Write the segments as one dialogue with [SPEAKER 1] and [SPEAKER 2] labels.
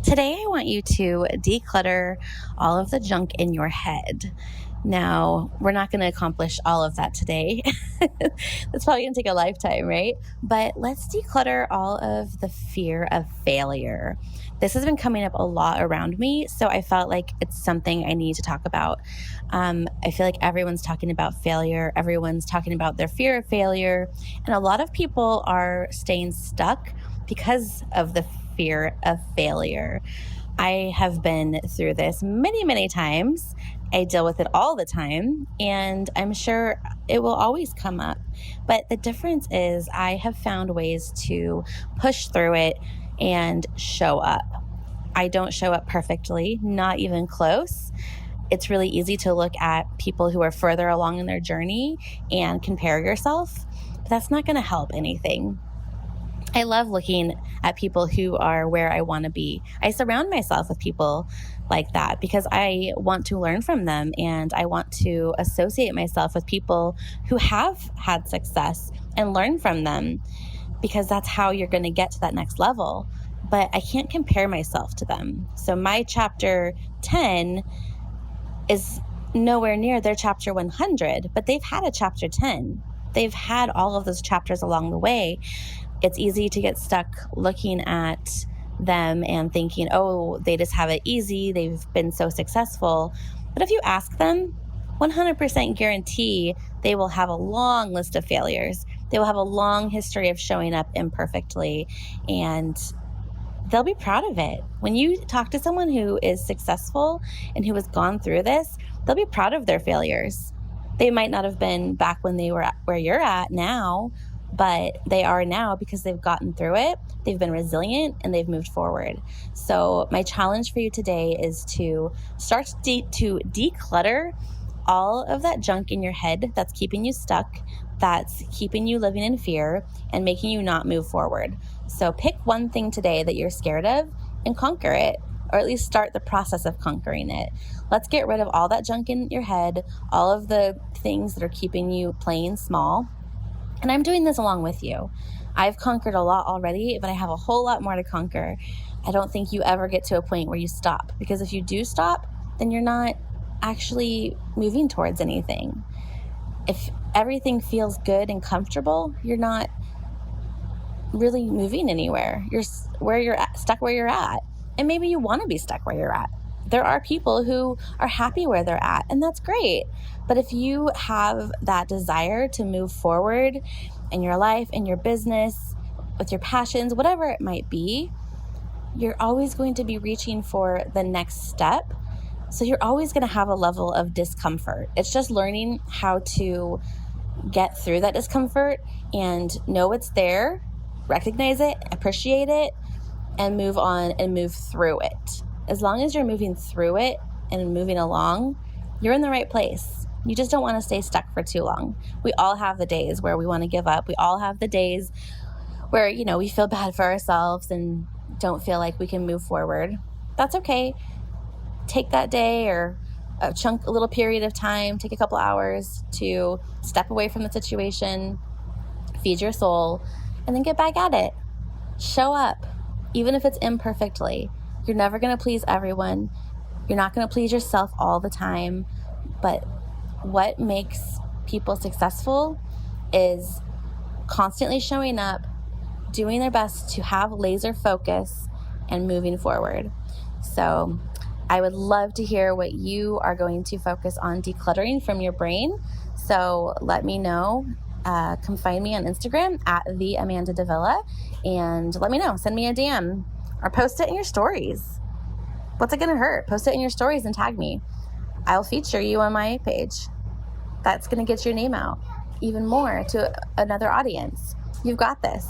[SPEAKER 1] Today, I want you to declutter all of the junk in your head. Now, we're not going to accomplish all of that today. That's probably going to take a lifetime, right? But let's declutter all of the fear of failure. This has been coming up a lot around me, so I felt like it's something I need to talk about. I feel like everyone's talking about failure, everyone's talking about their fear of failure, and a lot of people are staying stuck because of the fear of failure. I have been through this many, many times. I deal with it all the time, and I'm sure it will always come up. But the difference is I have found ways to push through it and show up. I don't show up perfectly, not even close. It's really easy to look at people who are further along in their journey and compare yourself, but that's not going to help anything. I love looking at people who are where I want to be. I surround myself with people like that because I want to learn from them, and I want to associate myself with people who have had success and learn from them, because that's how you're going to get to that next level. But I can't compare myself to them. So my chapter 10 is nowhere near their chapter 100, but they've had a chapter 10. They've had all of those chapters along the way. It's easy to get stuck looking at them and thinking, oh, they just have it easy. They've been so successful. But if you ask them, 100% guarantee they will have a long list of failures. They will have a long history of showing up imperfectly, and they'll be proud of it. When you talk to someone who is successful and who has gone through this, they'll be proud of their failures. They might not have been back when they were where you're at now, but they are now because they've gotten through it, they've been resilient, and they've moved forward. So my challenge for you today is to start to declutter all of that junk in your head that's keeping you stuck, that's keeping you living in fear and making you not move forward. So pick one thing today that you're scared of and conquer it, or at least start the process of conquering it. Let's get rid of all that junk in your head, all of the things that are keeping you playing small. And I'm doing this along with you. I've conquered a lot already, but I have a whole lot more to conquer. I don't think you ever get to a point where you stop, because if you do stop, then you're not actually moving towards anything. If everything feels good and comfortable, you're not really moving anywhere. You're stuck where you're at. And maybe you want to be stuck where you're at. There are people who are happy where they're at, and that's great. But if you have that desire to move forward in your life, in your business, with your passions, whatever it might be, you're always going to be reaching for the next step. So you're always going to have a level of discomfort. It's just learning how to get through that discomfort and know it's there, recognize it, appreciate it, and move on and move through it. As long as you're moving through it and moving along, you're in the right place. You just don't want to stay stuck for too long. We all have the days where we want to give up. We all have the days where, we feel bad for ourselves and don't feel like we can move forward. That's okay. Take that day or a little period of time, take a couple hours to step away from the situation, feed your soul, and then get back at it. Show up, even if it's imperfectly. You're never going to please everyone. You're not going to please yourself all the time. But what makes people successful is constantly showing up, doing their best to have laser focus, and moving forward. So I would love to hear what you are going to focus on decluttering from your brain. So let me know. Come find me on Instagram at @theamandadavilla, and let me know. Send me a DM or post it in your stories. What's it going to hurt? Post it in your stories and tag me. I'll feature you on my page. That's going to get your name out even more to another audience. You've got this.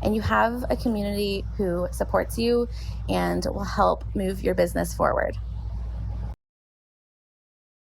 [SPEAKER 1] And you have a community who supports you and will help move your business forward.